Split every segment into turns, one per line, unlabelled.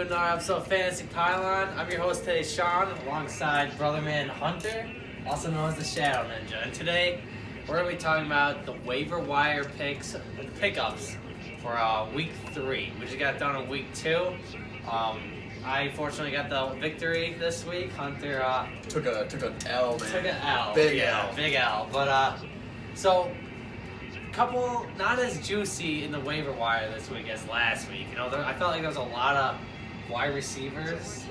to another episode of Fantasy Pylon. I'm your host today, Sean, alongside Brotherman Hunter, also known as the Shadow Ninja. And today, we're going to be talking about the waiver wire pickups for week 3. We just got done in week 2. I fortunately got the victory this week. Hunter
took an L, man.
Took an L.
Big
yeah,
L.
Big L. But so couple not as juicy in the waiver wire this week as last week. You know, I felt like there was a lot of wide receivers.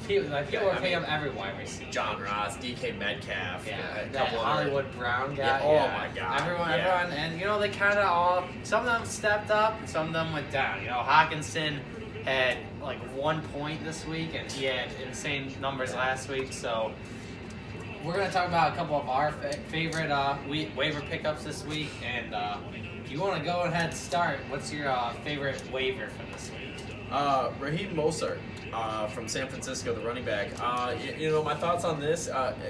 People were picking up every wide receiver.
John Ross, DK Metcalf,
a
that
couple Hollywood Brown guy.
Oh my God!
Everyone, and you know they kind of all. Some of them stepped up, and some of them went down. You know, Hawkinson had like 1 point this week, and he had insane numbers last week. So we're going to talk about a couple of our favorite waiver pickups this week, and if you want to go ahead and start, what's your favorite waiver for this week?
Raheem Mostert from San Francisco, the running back. You know, my thoughts on this,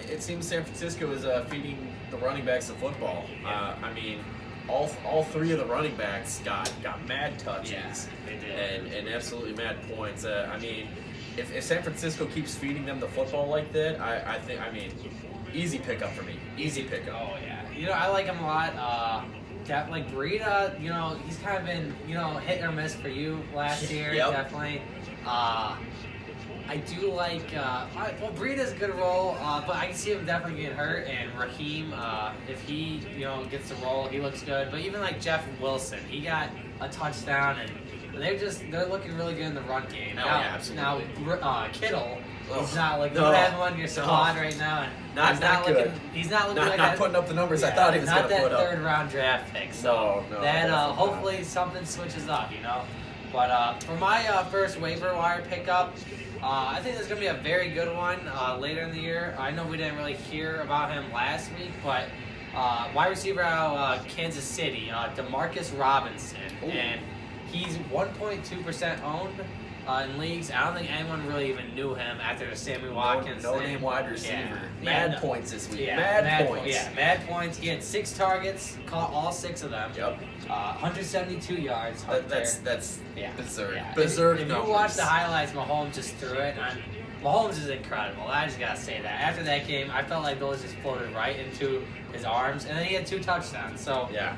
it seems San Francisco is feeding the running backs the football. I mean, all three of the running backs got mad touches.
Yeah, they did.
And absolutely mad points. I mean, if San Francisco keeps feeding them the football like that, I think, easy pickup for me. Easy pickup.
Oh, yeah. You know, I like him a lot. Like Breida, you know, he's kind of been, you know, hit or miss for you last year,
Yep.
definitely. I do like, Breida's a good role, but I can see him definitely get hurt, and Raheem, if he, you know, gets the role, he looks good. But even like Jeff Wilson, he got a touchdown, and they're looking really good in the run game.
Oh, yeah, absolutely.
Now, Kittle, he's not like, you
No.
have him on your squad right now, and
Not
he's not
good.
looking, he's not looking like
Not
that.
putting up the numbers I thought he was going to put
Not
up.
that third round draft pick. So
No,
that
definitely
hopefully something switches up, you know. But for my first waiver wire pickup, I think there's going to be a very good one later in the year. I know we didn't really hear about him last week, but wide receiver out of Kansas City, DeMarcus Robinson.
Ooh.
And he's 1.2% owned in leagues. I don't think anyone really even knew him after the Sammy Watkins
No
thing.
name wide receiver.
Yeah.
Mad
Yeah,
points this week.
Yeah,
mad points.
Mad points. He had 6 targets, caught all 6 of them.
Yep.
172 yards.
That's
Yeah.
berserk.
Yeah.
Berserk
If
numbers.
you watch the highlights, Mahomes just threw it. And Mahomes is incredible. I just gotta say that. After that game, I felt like those just floated right into his arms, and then he had 2 touchdowns. So
Yeah.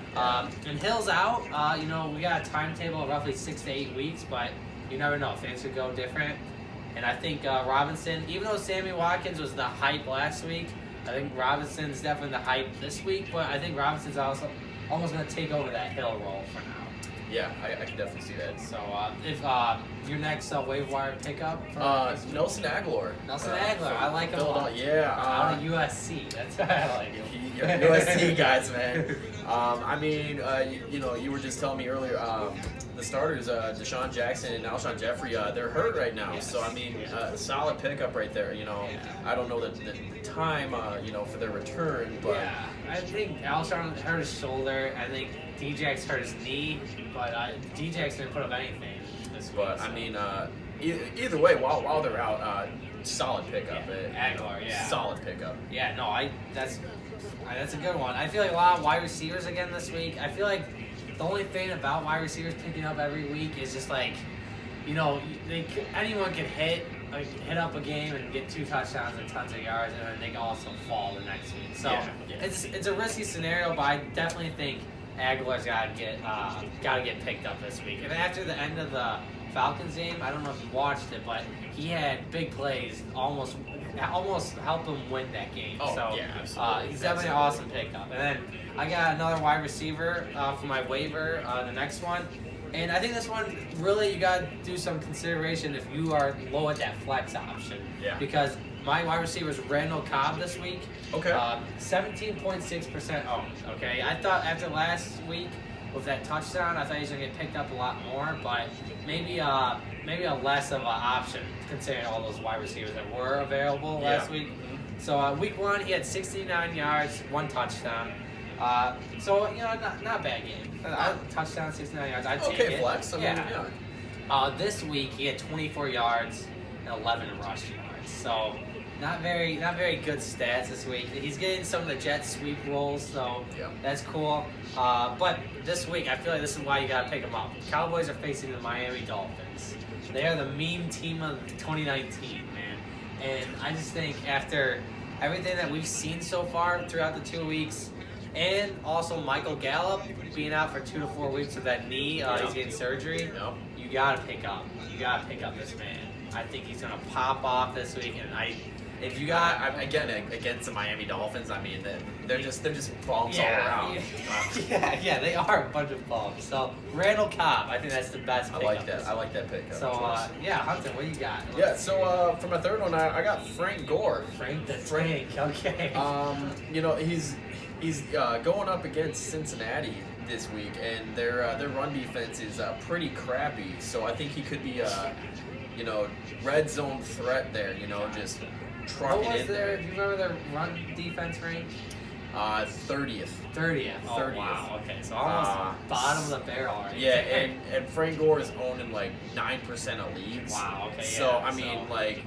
and Hill's out. You know, we got a timetable of roughly 6 to 8 weeks, but you never know. Things could go different. And I think Robinson, even though Sammy Watkins was the hype last week, I think Robinson's definitely the hype this week. But I think Robinson's also almost going to take over that Hill role for now.
Yeah, I can definitely see that.
So if your next waiver wire pickup for this week?
Nelson Aguilar.
Nelson Aguilar, I like him a lot.
Philadelphia, yeah.
Out of USC, that's why I like him.
You're USC guys, man. You know, you were just telling me earlier, the starters, Deshaun Jackson and Alshon Jeffrey, they're hurt right now.
Yes.
So, solid pickup right there. You know,
Yeah.
I don't know the time, you know, for their return, but
Yeah, I think Alshon hurt his shoulder. I think DJX hurt his knee, but DJX didn't put up anything this week.
But either way, while they're out, solid pickup.
Aguilar, yeah.
Solid pickup.
Yeah, no, that's a good one. I feel like a lot of wide receivers again this week. I feel like the only thing about wide receivers picking up every week is just like, you know, anyone can hit up a game and get 2 touchdowns and tons of yards, and then they can also fall the next week. So
Yeah.
it's a risky scenario, but I definitely think Aguilar's gotta get picked up this week. And after the end of the Falcons game, I don't know if you watched it, but he had big plays, almost helped him win that game.
Oh,
so
yeah, absolutely.
he's definitely an awesome pickup. And then I got another wide receiver for my waiver, the next one. And I think this one, really, you got to do some consideration if you are low at that flex option.
Yeah.
Because my wide receiver is Randall Cobb this week.
Okay.
17.6% owned. Okay. I thought after last week with that touchdown, I thought he was going to get picked up a lot more, but maybe a less of an option considering all those wide receivers that were available last week. So week 1, he had 69 yards, 1 touchdown. So, you know, not a bad game. Touchdown, 69 yards. I'd take it.
Okay, flex. This
This week, he had 24 yards and 11 rush yards. So, not very good stats this week. He's getting some of the jet sweep rolls, so
Yeah.
that's cool. But this week, I feel like this is why you gotta pick him up. Cowboys are facing the Miami Dolphins. They are the meme team of 2019, man. And I just think after everything that we've seen so far throughout the 2 weeks, and also Michael Gallup being out for 2 to 4 weeks with that knee, he's getting surgery.
Yep.
You gotta pick up this man. I think he's gonna pop off this week, and if you got
again against the Miami Dolphins, I mean they're just bums all around.
yeah, they are a bunch of bums. So Randall Cobb, I think that's the best.
I like that. I like that pickup.
So Hunter, what do you got?
Yeah. So for my third one, I got Frank Gore.
Frank the Tank. Okay.
You know he's going up against Cincinnati this week, and their run defense is pretty crappy. So I think he could be red zone threat there. Just truck
What
it
was
in
their?
there.
Do you remember their run defense rank?
30th.
30th. Oh
30th.
wow. Okay, so almost bottom of the barrel already.
Yeah, and Frank Gore is owned in like 9% of leagues.
Wow. Okay.
So
yeah,
I mean, like,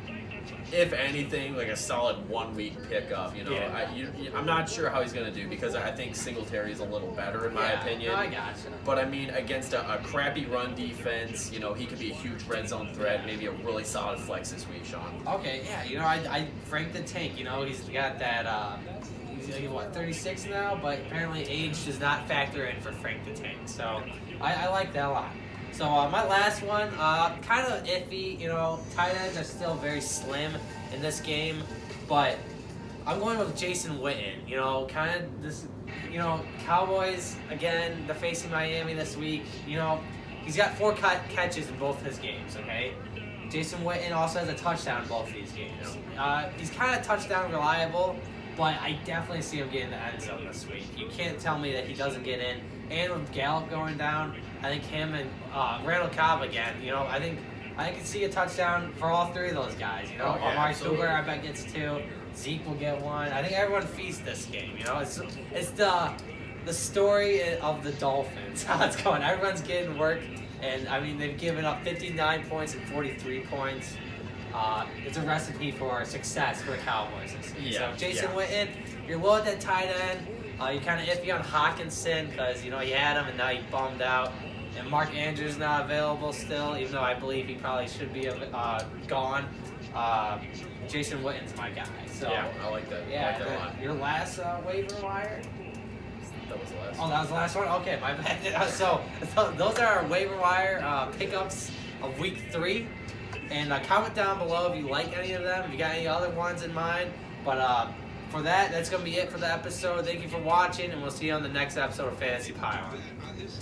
if anything, like a solid 1 week pickup.
Yeah.
I'm not sure how he's gonna do because I think Singletary is a little better in my opinion.
No, I gotcha.
But I mean, against a crappy run defense, he could be a huge red zone threat. Maybe a really solid flex this week, Sean.
Okay, yeah, I Frank the Tank, he's got that, he's what, 36 now, but apparently age does not factor in for Frank the Tank, so I like that a lot. So my last one, kind of iffy, tight ends are still very slim in this game, but I'm going with Jason Witten, kind of this, Cowboys, again, they're facing Miami this week, he's got 4 catches in both his games, okay? Jason Witten also has a touchdown in both of these games. He's kind of touchdown reliable, but I definitely see him getting the end zone this week. You can't tell me that he doesn't get in. And with Gallup going down, I think him and Randall Cobb again, I think I can see a touchdown for all 3 of those guys.
Oh, yeah,
Amari
absolutely.
Cooper, I bet, gets 2. Zeke will get 1. I think everyone feasts this game. It's the story of the Dolphins, how it's going. Everyone's getting work, and I mean they've given up 59 points and 43 points. It's a recipe for success for the Cowboys this season.
Yeah,
So Jason
yeah.
Witten, you're low at that tight end. You're kind of iffy on Hawkinson because you had him and now he bummed out. And Mark Andrews not available still, even though I believe he probably should be gone. Jason Witten's my guy. So
Yeah, I like that.
yeah,
I like that a lot.
your last waiver wire.
That was the last.
Oh, that was the last one? Okay, my bad. So those are our waiver wire pickups of week 3. And comment down below if you like any of them, if you got any other ones in mind. But for that's going to be it for the episode. Thank you for watching, and we'll see you on the next episode of Fantasy Pylon.